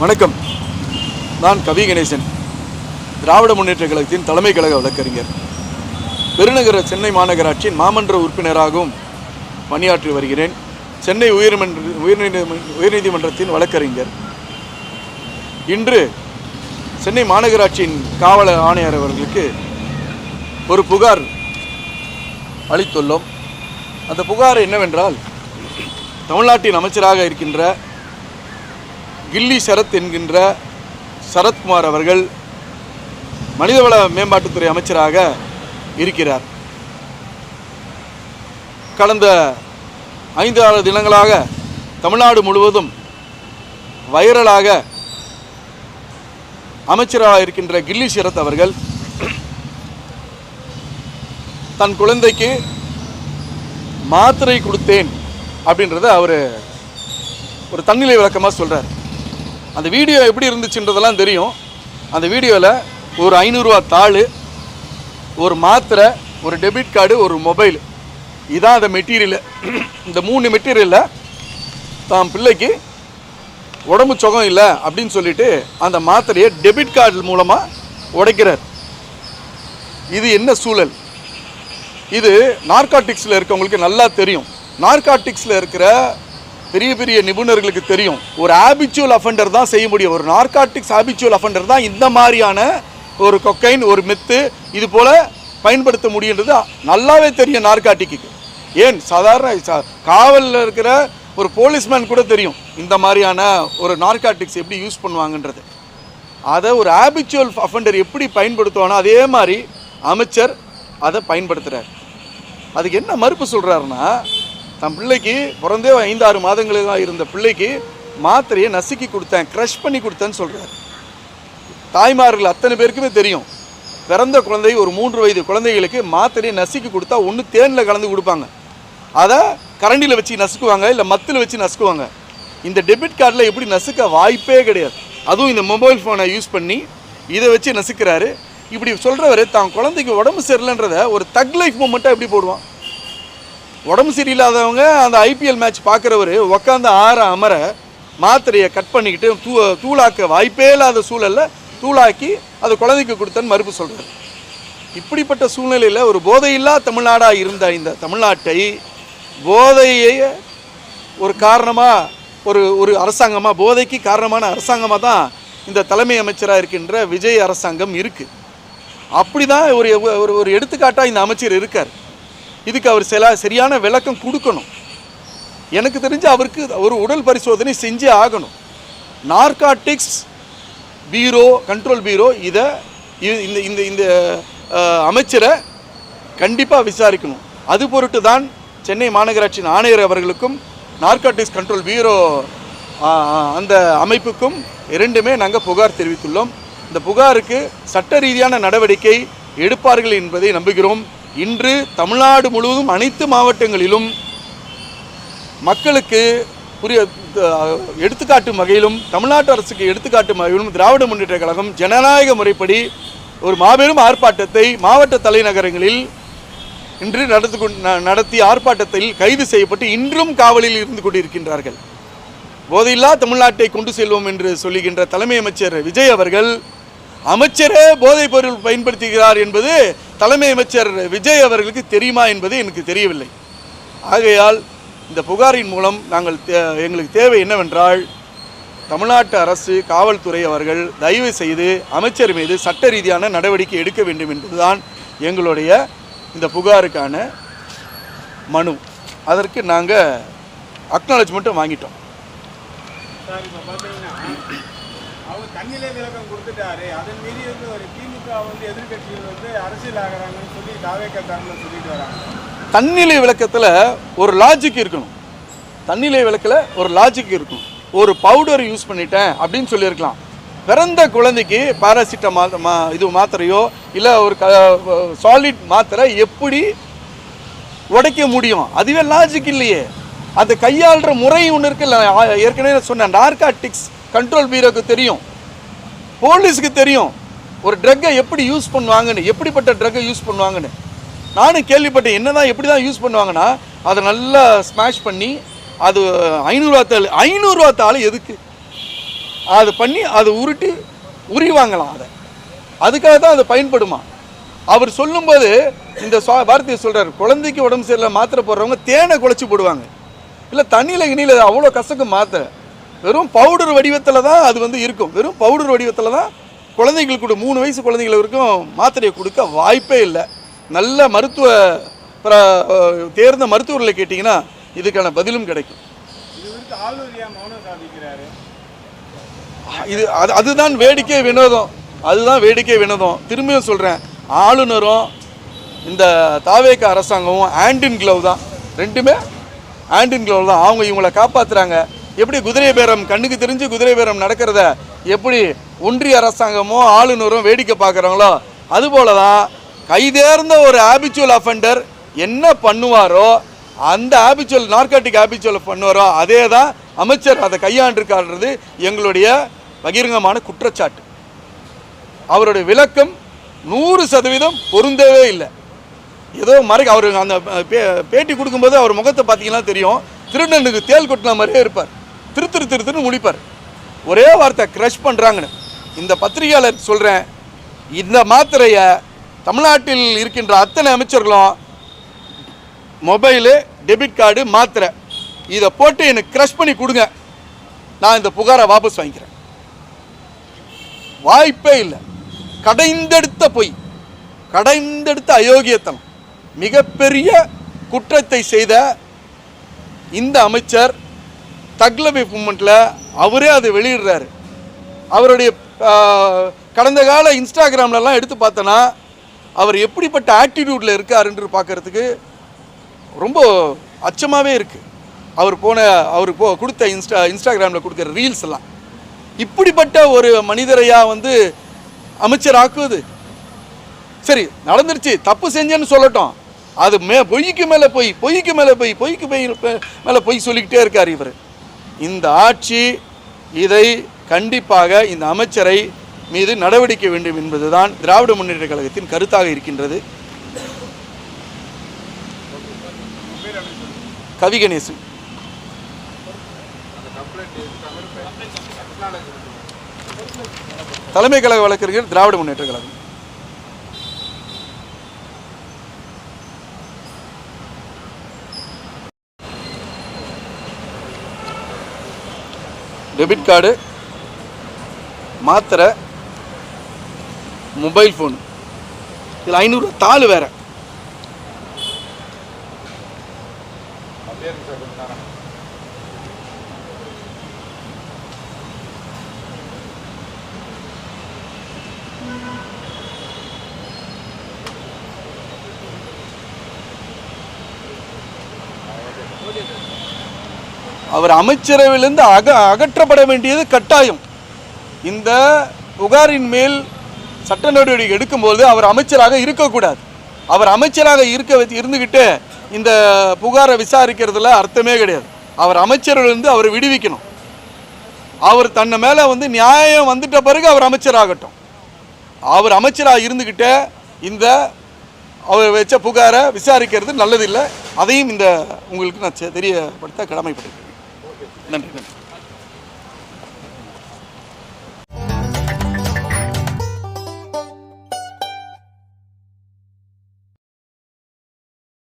வணக்கம். நான் கவி கணேசன், திராவிட முன்னேற்ற கழகத்தின் தலைமை கழக வழக்கறிஞர். பெருநகர சென்னை மாநகராட்சியின் மாமன்ற உறுப்பினராகவும் பணியாற்றி வருகிறேன். சென்னை உயர்நீதிமன்றத்தின் வழக்கறிஞர். இன்று சென்னை மாநகராட்சியின் காவல் ஆணையர் அவர்களுக்கு ஒரு புகார் அளித்துள்ளோம். அந்த புகார் என்னவென்றால், தமிழ்நாட்டின் அமைச்சராக இருக்கின்ற கில்லி சரத் என்கின்ற சரத்குமார் அவர்கள் மனிதவள மேம்பாட்டுத்துறை அமைச்சராக இருக்கிறார். கடந்த 5-6 தினங்களாக தமிழ்நாடு முழுவதும் வைரலாக அமைச்சராக இருக்கின்ற கில்லி சரத் அவர்கள் தன் குழந்தைக்கு மாத்திரை கொடுத்தேன் அப்படின்றத அவர் ஒரு தன்னிலை விளக்கமாக சொல்கிறார். அந்த வீடியோ எப்படி இருந்துச்சுன்றதெல்லாம் தெரியும். அந்த வீடியோவில் ஒரு 500 ரூபா தாள், ஒரு மாத்திரை, ஒரு டெபிட் கார்டு, ஒரு மொபைல், இதான் அந்த மெட்டீரியலு. இந்த 3 மெட்டீரியலில் தான் பிள்ளைக்கு உடம்பு சுகம் இல்லை அப்படின்னு சொல்லிட்டு அந்த மாத்திரையை டெபிட் கார்டு மூலமாக உடைக்கிறார். இது என்ன சூழல்? இது நார்காட்டிக்ஸில் இருக்கவங்களுக்கு நல்லா தெரியும். நார்காட்டிக்ஸில் இருக்கிற பெரிய பெரிய நிபுணர்களுக்கு தெரியும், ஒரு ஹேபிச்சுவல் அஃபெண்டர் தான் செய்ய முடியும். ஒரு நார்காட்டிக்ஸ் ஹேபிச்சுவல் அஃபெண்டர் தான் இந்த மாதிரியான ஒரு கொக்கைன், ஒரு மெத்து இது போல் பயன்படுத்த முடியுன்றது நல்லாவே தெரியும் நார்காட்டிக்கு. ஏன் சாதாரண காவலில் இருக்கிற ஒரு போலீஸ்மேன் கூட தெரியும் இந்த மாதிரியான ஒரு நார்காட்டிக்ஸ் எப்படி யூஸ் பண்ணுவாங்கன்றது. அதை ஒரு ஹேபிச்சுவல் அஃபெண்டர் எப்படி பயன்படுத்துவானோ அதே மாதிரி அமைச்சர் அதை பயன்படுத்துகிறார். அதுக்கு என்ன மறுப்பு சொல்கிறாருன்னா, தன் பிள்ளைக்கு பிறந்தே 5-6 மாதங்களாக இருந்த பிள்ளைக்கு மாத்திரையை நசுக்கி கொடுத்தேன், க்ரஷ் பண்ணி கொடுத்தேன்னு சொல்கிறார். தாய்மார்கள் அத்தனை பேருக்குமே தெரியும், பிறந்த குழந்தை ஒரு 3 வயது குழந்தைகளுக்கு மாத்திரையை நசுக்கி கொடுத்தா ஒன்று தேனில் கலந்து கொடுப்பாங்க, அதை கரண்டியில் வச்சு நசுக்குவாங்க, இல்லை மத்தில் வச்சு நசுக்குவாங்க. இந்த டெபிட் கார்டில் எப்படி நசுக்க வாய்ப்பே கிடையாது. அதுவும் இந்த மொபைல் ஃபோனை யூஸ் பண்ணி இதை வச்சு நசுக்கிறாரு. இப்படி சொல்கிறவர் தான் குழந்தைக்கு உடம்பு சரியில்லைன்றதை ஒரு தக் லைஃப் மூமெண்ட்டாக எப்படி போடுவான்? உடம்பு சரியில்லாதவங்க அந்த ஐபிஎல் மேட்ச் பார்க்குறவர் உக்காந்து அமர மாத்திரையை கட் பண்ணிக்கிட்டு தூளாக்க வாய்ப்பே இல்லாத சூழலில் தூளாக்கி அதை குழந்தைக்கு கொடுத்தன்னு மறுப்பு சொல்கிறார். இப்படிப்பட்ட சூழ்நிலையில் ஒரு போதையில்லா தமிழ்நாடாக இருந்த இந்த தமிழ்நாட்டை போதையை ஒரு காரணமாக ஒரு அரசாங்கமாக, போதைக்கு காரணமான அரசாங்கமாக தான் இந்த தலைமை அமைச்சராக இருக்கின்ற விஜய் அரசாங்கம் இருக்குது. அப்படி தான் ஒரு எடுத்துக்காட்டாக இந்த அமைச்சர் இருக்கார். இதுக்கு அவர் சரியான விளக்கம் கொடுக்கணும். எனக்கு தெரிஞ்சு அவருக்கு ஒரு உடல் பரிசோதனை செஞ்சே ஆகணும். நார்காட்டிக்ஸ் பீரோ, கண்ட்ரோல் பீரோ இதை இந்த அமைச்சரை கண்டிப்பாக விசாரிக்கணும். அது பொருட்டு தான் சென்னை மாநகராட்சியின் ஆணையர் அவர்களுக்கும் நார்காட்டிக்ஸ் கண்ட்ரோல் பீரோ அந்த அமைப்புக்கும் இரண்டுமே நாங்கள் புகார் தெரிவித்துள்ளோம். இந்த புகாருக்கு சட்ட ரீதியான நடவடிக்கை எடுப்பார்கள் என்பதை நம்புகிறோம். இன்று தமிழ்நாடு முழுவதும் அனைத்து மாவட்டங்களிலும் மக்களுக்கு எடுத்துக்காட்டும் வகையிலும், தமிழ்நாட்டு அரசுக்கு எடுத்துக்காட்டும் வகையிலும் திராவிட முன்னேற்ற கழகம் ஜனநாயக முறைப்படி ஒரு மாபெரும் ஆர்ப்பாட்டத்தை மாவட்ட தலைநகரங்களில் இன்று நடத்திய ஆர்ப்பாட்டத்தில் கைது செய்யப்பட்டு இன்றும் காவலில் இருந்து கொண்டிருக்கின்றார்கள். போதையில்லா தமிழ்நாட்டை கொண்டு செல்வோம் என்று சொல்லுகின்ற தலைமை அமைச்சர் விஜய் அவர்கள் அமைச்சரே போதைப் பொருள் பயன்படுத்துகிறார் என்பது தலைமை அமைச்சர் விஜய் அவர்களுக்கு தெரியுமா என்பது எனக்கு தெரியவில்லை. ஆகையால் இந்த புகாரின் மூலம் எங்களுக்கு தேவை என்னவென்றால், தமிழ்நாட்டு அரசு காவல்துறை அவர்கள் தயவு செய்து அமைச்சர் மீது சட்ட ரீதியான நடவடிக்கை எடுக்க வேண்டும் என்பதுதான் எங்களுடைய இந்த புகாருக்கான மனு. அதற்கு நாங்கள் அக்னாலஜ்மெண்ட்டும் வாங்கிட்டோம். சார், இப்போ பார்த்தீங்கன்னா அவர் தண்ணிலே விளக்கம் கொடுத்துட்டாரு. அதன் மீறி ஒரு திமுக எதிர்கட்சிகள் அரசியல் ஆகிறாங்கன்னு சொல்லி தாவேக்காரங்க சொல்லிட்டு வராங்க. தண்ணிலை விளக்கத்தில் ஒரு லாஜிக் இருக்கணும். தண்ணிலை விளக்கில் ஒரு லாஜிக் இருக்கணும். ஒரு பவுடர் யூஸ் பண்ணிட்டேன் அப்படின்னு சொல்லியிருக்கலாம். பிறந்த குழந்தைக்கு பாராசிட்டமால் இது மாத்திரையோ இல்லை ஒரு சாலிட் மாத்திரை எப்படி உடைக்க முடியும்? அதுவே லாஜிக் இல்லையே. அது கையாளுற முறை ஒன்று இருக்குல்ல. ஏற்கனவே சொன்ன நார்காட்டிக்ஸ் கண்ட்ரோல் பீரோக்கு தெரியும், போலீஸுக்கு தெரியும் ஒரு ட்ரக்கை எப்படி யூஸ் பண்ணுவாங்கன்னு, எப்படிப்பட்ட ட்ரக்கை யூஸ் பண்ணுவாங்கன்னு. நானும் கேள்விப்பட்டேன். என்னதான் எப்படி தான் யூஸ் பண்ணுவாங்கன்னா, அதை நல்லா ஸ்மாஷ் பண்ணி அது 500 ரூபா தாள் எதுக்கு? அது பண்ணி அதை உருட்டி உரிவாங்களாம். அதுக்காக தான் அது பயன்படுமா. அவர் சொல்லும்போது இந்த வார்த்தையை சொல்கிறார், குழந்தைக்கு உடம்பு சரியில்லை மாத்திரை போடுறவங்க தேனை குழச்சி போடுவாங்க, இல்லை தண்ணியில் கிணியில் அவ்வளோ கசக்கு மாத்திரை. வெறும் பவுடர் வடிவத்தில் தான் அது வந்து இருக்கும். வெறும் பவுடர் வடிவத்தில் தான் குழந்தைங்களுக்கு கூட 3 வயசு குழந்தைகள் வரைக்கும் மாத்திரையை கொடுக்க வாய்ப்பே இல்லை. நல்ல மருத்துவ தேர்ந்த மருத்துவர்களை கேட்டிங்கன்னா இதுக்கான பதிலும் கிடைக்கும். அதுதான் வேடிக்கை வினோதம். திரும்பியும் சொல்கிறேன், ஆளுநரும் இந்த தாவேக அரசாங்கமும் ஹேண்ட் இன் க்ளவ் தான். ரெண்டுமே ஹேண்ட் இன் க்ளவ் தான். அவங்க இவங்களை காப்பாற்றுறாங்க. எப்படி குதிரை பேரம் கண்ணுக்கு தெரிஞ்சு குதிரை பேரம் நடக்கிறத எப்படி ஒன்றிய அரசாங்கமோ ஆளுநரும் வேடிக்கை பார்க்குறாங்களோ, அதுபோல தான் கைதேர்ந்த ஒரு ஹேபிச்சுவல் அஃபெண்டர் என்ன பண்ணுவாரோ, அந்த ஹேபிச்சுவல் நார்காட்டிக் ஹேபிச்சுவல் பண்ணுவாரோ அதே தான் அமைச்சர் அதை கையாண்டிருக்காருன்றது எங்களுடைய பகிரங்கமான குற்றச்சாட்டு. அவருடைய விளக்கம் 100% பொருந்தவே இல்லை. ஏதோ அவர் அந்த பேட்டி கொடுக்கும்போது அவர் முகத்தை பார்த்தீங்கன்னா தெரியும், திருடனுக்கு தேல் கொட்டின மாதிரியே இருப்பார். திருத்துன்னு முடிப்பார். ஒரே வார்த்தை க்ரஷ் பண்ணுறாங்கன்னு. இந்த பத்திரிகையாளர் சொல்கிறேன், இந்த மாத்திரையை தமிழ்நாட்டில் இருக்கின்ற அத்தனை அமைச்சர்களும் மொபைலு, டெபிட் கார்டு, மாத்திரை இதை போட்டு எனக்கு க்ரஷ் பண்ணி கொடுங்க, நான் இந்த புகாரை வாபஸ் வாங்கிக்கிறேன். வாய்ப்பே இல்லை. கடைந்தெடுத்த அயோக்கியத்தனம், மிகப்பெரிய குற்றத்தை செய்த இந்த அமைச்சர் தக்லபி மூமெண்ட்டில் அவரே அதை வெளியிடுறாரு. அவருடைய கடந்த கால இன்ஸ்டாகிராம்லலாம் எடுத்து பார்த்தோன்னா அவர் எப்படிப்பட்ட ஆட்டிடியூடில் இருக்காருன்று பார்க்குறதுக்கு ரொம்ப அச்சமாகவே இருக்குது. அவர் கொடுத்த இன்ஸ்டாகிராமில் கொடுக்குற ரீல்ஸ் எல்லாம் இப்படிப்பட்ட ஒரு மனிதரையா வந்து அமைச்சர் ஆக்குவது. சரி, நடந்துருச்சு, தப்பு செஞ்சேன்னு சொல்லட்டும். அது பொய்க்கு மேலே பொய் சொல்லிக்கிட்டே இருக்கார் இவர். இந்த ஆட்சி இதை கண்டிப்பாக இந்த அமைச்சரை மீது நடவடிக்கை வேண்டும் என்பதுதான் திராவிட முன்னேற்ற கழகத்தின் கருத்தாக இருக்கின்றது. கவிகணேசன். தலைமை கழக வழக்கறிஞர், திராவிட முன்னேற்ற கழகம். டெபிட் கார்டு, மாத்திரை, மொபைல் ஃபோன், இதில் 500 தாள் வேற. அவர் அமைச்சரவையிலிருந்து அகற்றப்பட வேண்டியது கட்டாயம். இந்த புகாரின் மேல் சட்ட நடவடிக்கை எடுக்கும்போது அவர் அமைச்சராக இருக்கக்கூடாது. அவர் அமைச்சராக இருந்துக்கிட்டு இந்த புகாரை விசாரிக்கிறதுல அர்த்தமே கிடையாது. அவர் அமைச்சரிலிருந்து அவரை விடுவிக்கணும். அவர் தன்னை மேலே வந்து நியாயம் வந்துட்ட பிறகு அவர் அமைச்சராகட்டும். அவர் அமைச்சராக இருந்துக்கிட்ட இந்த அவர் வச்ச புகாரை விசாரிக்கிறது நல்லதில்லை. அதையும் உங்களுக்கு நான் தெரியப்படுத்த கடமைப்பட்டிருக்கேன். நன்றி.